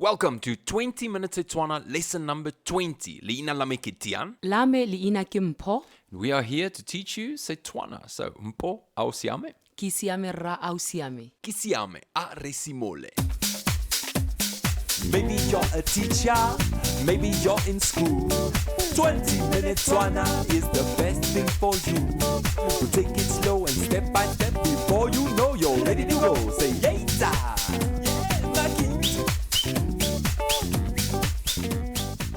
Welcome to 20 Minute Setswana lesson number 20. Leina la me ke Tian. Lame leina ke Mpho, We are here to teach you Setswana. So, Mpho, au siame? ke siame ra au siame. Ki siame, a re simole. Maybe you're a teacher, maybe you're in school. 20 minutes Setswana is the best thing for you. We'll take it slow and step by step. Before you know you're ready to go. Say yeta. Yeah, like it.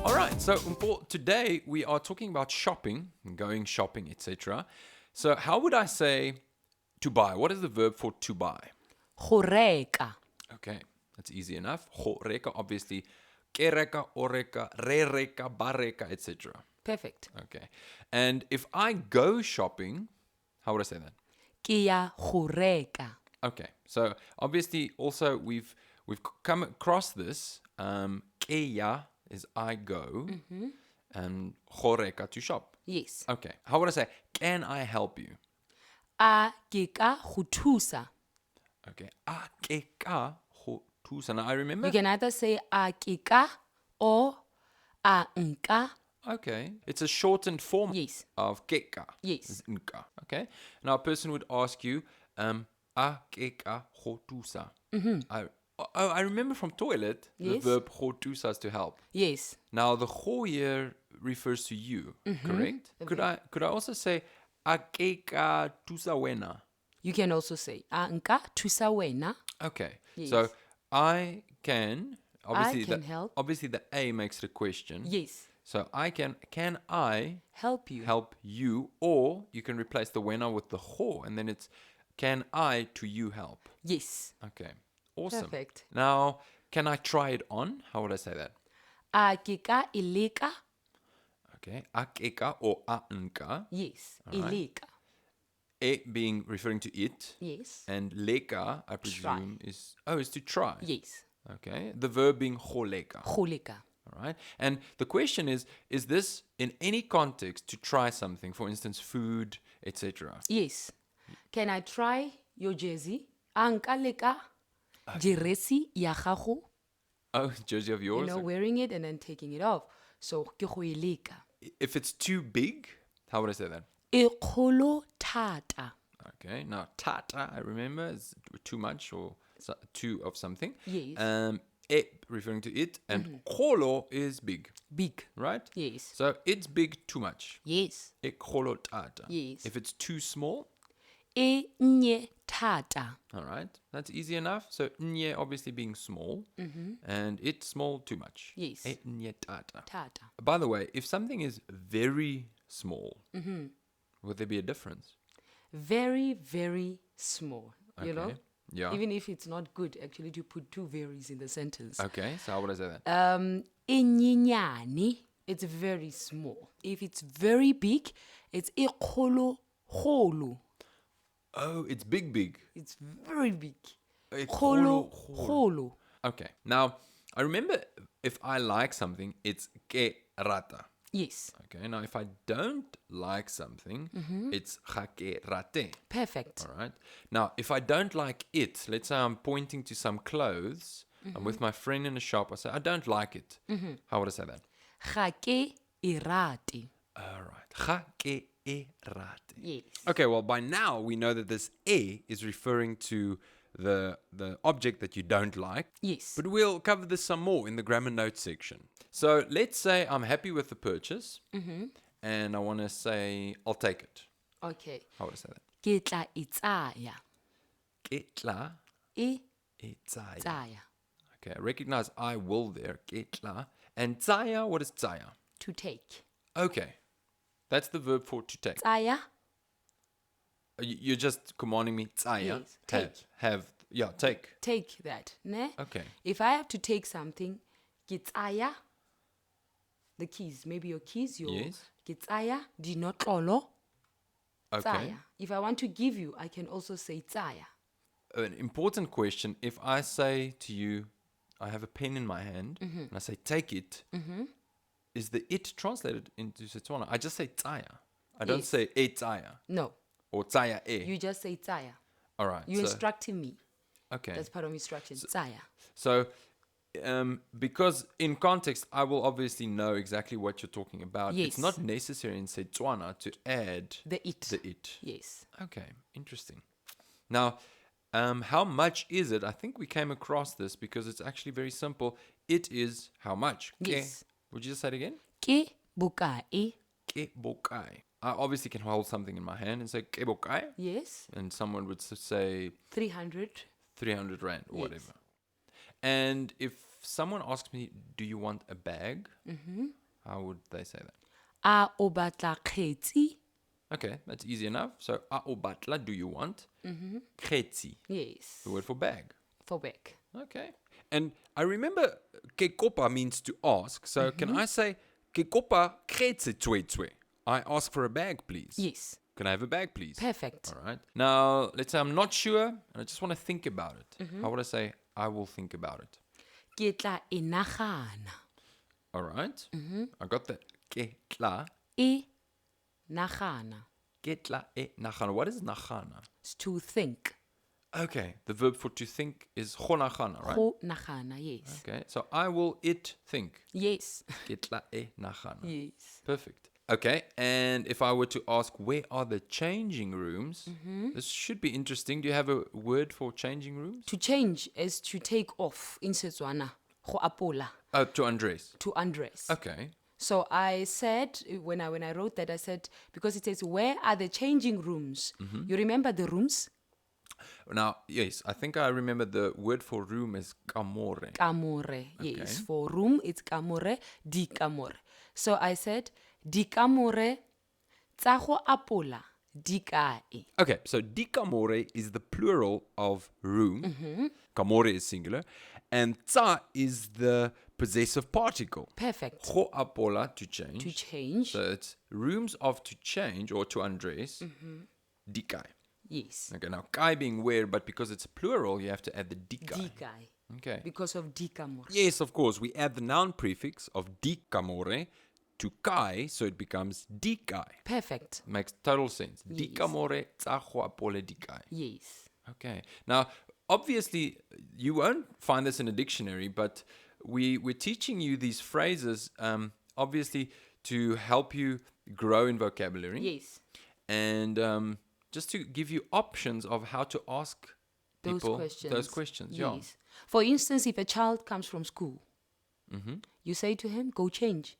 Alright, so Mpho, today we are talking about shopping, going shopping, etc. So, how would I say to buy? What is the verb for to buy? Go reka. Okay, that's easy enough. Go reka, obviously. Ke reka, o reka, re reka, ba reka, etc. Perfect. Okay. And if I go shopping, how would I say that? Ke ya go reka. Okay. So obviously also we've come across this. Ke ya is I go and go reka to shop. Yes. Okay. How would I say, can I help you? A ke ka go thusa. Okay. A ke ka go thusa. Now I remember. You can either say a ke ka or a nka. Okay. It's a shortened form Yes. of keka. Yes. It's nka. Okay. Now a person would ask you, a keka go thusa. I remember from toilet, Yes. the verb go thusa is to help. Yes. Now the go here refers to you, correct? Could I also say, a keka thusa wena? You can also say a nka thusa wena. Okay. Yes. So I can, obviously, can help. Obviously the A makes it a question. Yes. So can I Help you. help you, or you can replace the wena with the ho, and then it's can I to you help. Yes. Okay, awesome. Perfect. Now, can I try it on? How would I say that? A ke ka ileka. Okay, a keka or a nka. Yes. Alright. Ileka. E being referring to it, Yes. and leka, I presume, is to try. Yes. Okay, the verb being go leka. Go leka. All right, and the question is this in any context to try something? For instance, food, etc. Yes. Can I try your jersey? A nka leka jeresi ya gago. Oh, jersey of yours. Wearing it and then taking it off. So, ke go e leka. If it's too big, how would I say that? E kgolo thata. Okay, now tata, I remember, is too much or too of something. Yes. E referring to it, and kgolo is big, Big. right? Yes. So it's big too much. Yes. E kgolo tata. Yes. If it's too small, E nye thata. all right, that's easy enough. So nye obviously being small, and it's small too much. Yes. E nye tata. Thata. By the way, if something is very small, would there be a difference? Very, very small. You know? Okay. Yeah. Even if it's not good, actually, to put two varies in the sentence. Okay, so how would I say that? E nyenyane, it's very small. If it's very big, it's e kgolo golo. Oh, it's big. It's very big. E Kgolo kgolo. golo. Okay, now I remember if I like something, it's ke rata. Yes. Okay, now if I don't like something, it's ga ke rate. Perfect. All right. Now, if I don't like it, let's say I'm pointing to some clothes, I'm with my friend in a shop, I say, I don't like it. How would I say that? Ga ke e rate. All right. Ga ke e rate. Yes. Okay, well, by now we know that this e is referring to the object that you don't like. Yes. But we'll cover this some more in the grammar notes section. So let's say I'm happy with the purchase, and I want to say I'll take it. Okay. How would I say that? Ke tla e tsaya. Ke tla E e tsaya. tsaya. Okay, I recognize I will there. Ke tla. And tsaya, what is tsaya? To take. Okay, that's the verb for to take. Tsaya. You're just commanding me tsaya. Yes, take. Take. Take that. Ne? Okay. If I have to take something, ke tsaya. The keys, maybe your keys, Yes. ke tsaya dinotlolo. Okay. Tsaya. If I want to give you, I can also say tsaya. An important question, if I say to you, I have a pen in my hand, and I say, take it, is the it translated into Setswana? I just say tsaya. I don't Yes. say e tsaya No, or tsaya e. you just say tsaya. All right. You're instructing me. Okay. That's part of instruction. Tsaya. So because in context, I will obviously know exactly what you're talking about. Yes. It's not necessary in Setswana to add The it. the it. Yes. Okay, interesting. Now, how much is it? I think we came across this because it's actually very simple. It is how much? Yes. Would you just say it again? Ke bokae. Ke bokai. I obviously can hold something in my hand and say ke bokai, Yes. and someone would say 300. 300 rand or Yes. whatever. And if someone asks me, do you want a bag? How would they say that? A o batla kgetsi. Okay, that's easy enough. So, a o batla, do you want? Kgetsi, Yes. the word for bag. For back. Okay. And I remember ke kopa means to ask. So, can I say ke kopa kgetsi tswe? I ask for a bag, please. Yes. Can I have a bag, please? Perfect. All right. Now, let's say I'm not sure and I just want to think about it. How would I say, I will think about it? Ke tla e nagana. All right. I got that. Ke tla. E nagana. Ke tla e nagana. What is nagana? It's to think. Okay. The verb for to think is go nagana, right? Go nagana. Yes. Okay. So I will it think. Yes. Ke tla e nagana. Yes. Perfect. Okay. And if I were to ask, where are the changing rooms? This should be interesting. Do you have a word for changing rooms? To change is to take off in Setswana. Go apola. To undress. To undress. Okay. So I said, when I wrote that, I said, because it says, where are the changing rooms? You remember the rooms? Now, yes, I think I remember the word for room is kamore. Kamore. Yes. For room, it's kamore, di kamore. So I said, di kamore, tsa go apola, di kae. Okay, so di kamore is the plural of room. Kamore is singular. And tsa is the possessive particle. Perfect. Go apola, to change. To change. So it's rooms of to change or to undress. Di kai. Yes. Okay, now kai being where, but because it's plural, you have to add the di kai. Di kae. Okay. Because of di kamore. Yes, of course. We add the noun prefix of di kamore to kai, so it becomes di kai. Perfect. Makes total sense. Yes. Di kamore tsa go apola di kai. Yes. Okay. Now, obviously, you won't find this in a dictionary, but we're teaching you these phrases, obviously, to help you grow in vocabulary. Yes. And just to give you options of how to ask people those questions. Yeah. Yes. For instance, if a child comes from school, you say to him, go change.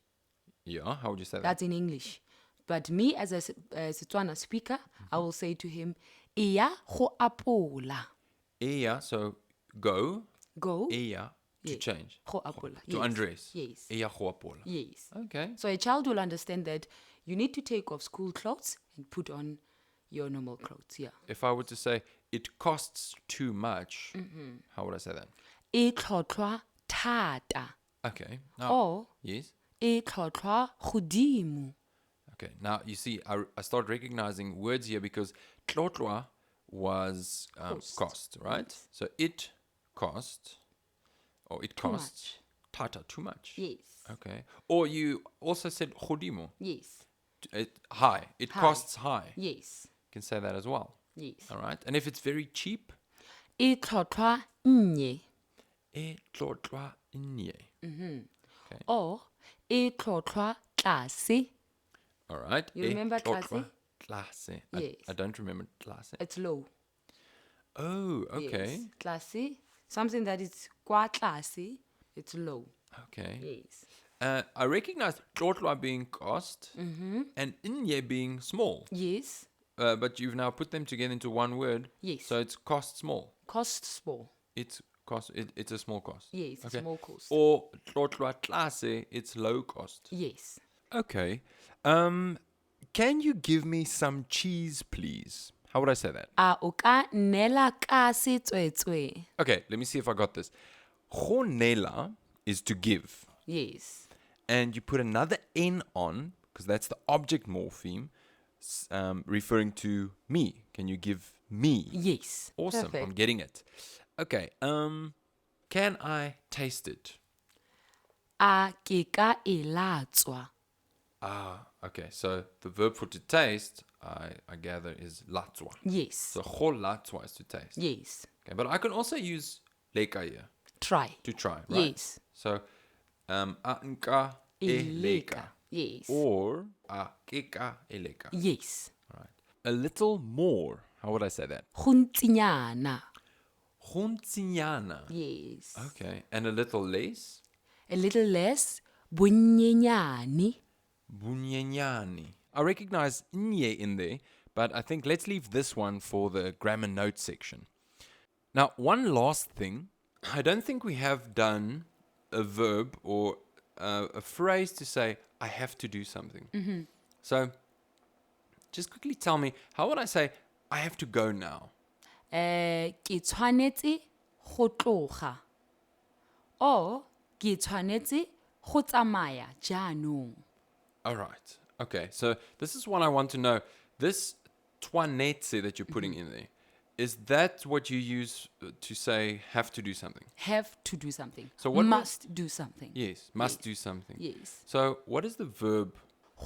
Yeah. How would you say that? That's in English. But me, as a Setswana speaker, I will say to him, Iya go apola. Eya, so go. Go. Eya, to Yes. change. Go apola. To Yes. undress. Yes. Eya go apola. Yes. Okay. So a child will understand that you need to take off school clothes and put on your normal clothes. Yeah. If I were to say, it costs too much, how would I say that? E tlhotlhwa thata. Okay. Now, Or yes. e tlhotlhwa godimo. Okay. Now, you see, I start recognizing words here because tlotlwa was cost, right? Yes. So it cost, or it Too costs tata, too much. Yes. Okay. Or you also said godimo, Yes. high. It High. costs high. Yes. You can say that as well. Yes. All right. And if it's very cheap, E tlhotlhwa nnye. e tlotlwa nye. Or e tlhotlhwa tlase. All right. You remember tlase? Tlase. Yes. I don't remember tlase. It's low. Oh, okay. Yes. Tlase. Something that is kwa tlase, it's low. Okay. Yes. I recognize tlotlwa being cost and nye being small. Yes. But you've now put them together into one word. Yes. So it's cost small. Cost small. It's cost. It's a small cost. Yes, it's small cost. Or tlotlwa tlase, it's low cost. Yes. Okay. Can you give me some cheese, please? How would I say that? A o ka nnela ka setswetswe. Okay, let me see if I got this. Go nela is to give. Yes. And you put another N on, because that's the object morpheme, referring to me. Can you give me? Yes. Awesome. Perfect. I'm getting it. Okay. Can I taste it? A ke ka e latswa. Ah, okay. So the verb for to taste, I gather, is latswa. Yes. So go latswa is to taste. Yes. Okay, but I can also use leka here. try. To try, right? Yes. So, a nka eleka. Yes. Or a keka eleka. Yes. Right. A little more. How would I say that? Gontsinyana. Gontsinyana. Yes. Okay. And a little less? A little less. Bunyenyani. Bunyenyani. I recognize nye in there, but I think let's leave this one for the grammar notes section. Now, one last thing. I don't think we have done a verb or a phrase to say, I have to do something. Mm-hmm. So, just quickly tell me, how would I say, I have to go now? Ke tshwanetse go tloga. O ke tshwanetse go tsamaya jaanong. All right. Okay. So this is what I want to know. This twanetse that you're putting in there, is that what you use to say have to do something? Have to do something. So what must do something. Yes. Must Yes. do something. Yes. So what is the verb?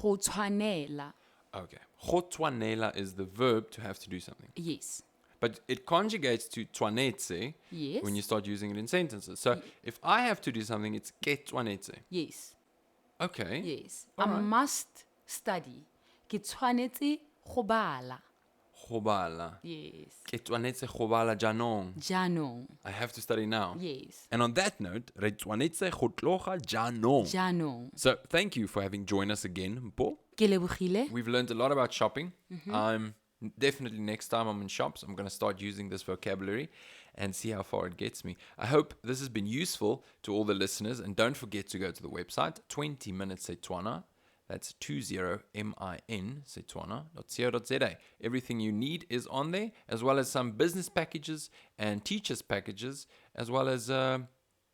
Go tshwanela. Okay. Go twanela is the verb to have to do something. Yes. But it conjugates to twanetse Yes. when you start using it in sentences. So if I have to do something, it's ke twanetse. Yes. Okay. Yes. All I right. must study. Ke tshwanetse go bala. Go bala. Yes. Ke twanetse go bala jaanong. Jaanong. I have to study now. Yes. And on that note, re tshwanetse go tloga jaanong. Jaanong. So thank you for having joined us again, Mpho. Ke lebogile. We've learned a lot about shopping. Definitely next time I'm in shops, I'm going to start using this vocabulary and see how far it gets me. I hope this has been useful to all the listeners. And don't forget to go to the website, 20 Minute Setswana. That's 20min Setswana.co.za. Everything you need is on there, as well as some business packages and teachers packages, as well as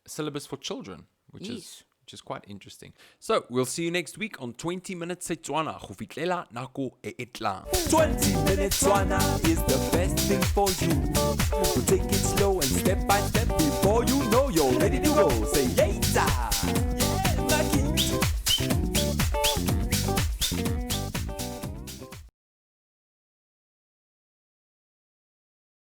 syllabus for children, which is quite interesting. So we'll see you next week on 20 Minutes Setswana. Go fitlela nako e e tlang. 20 Minute Setswana is the best thing for you.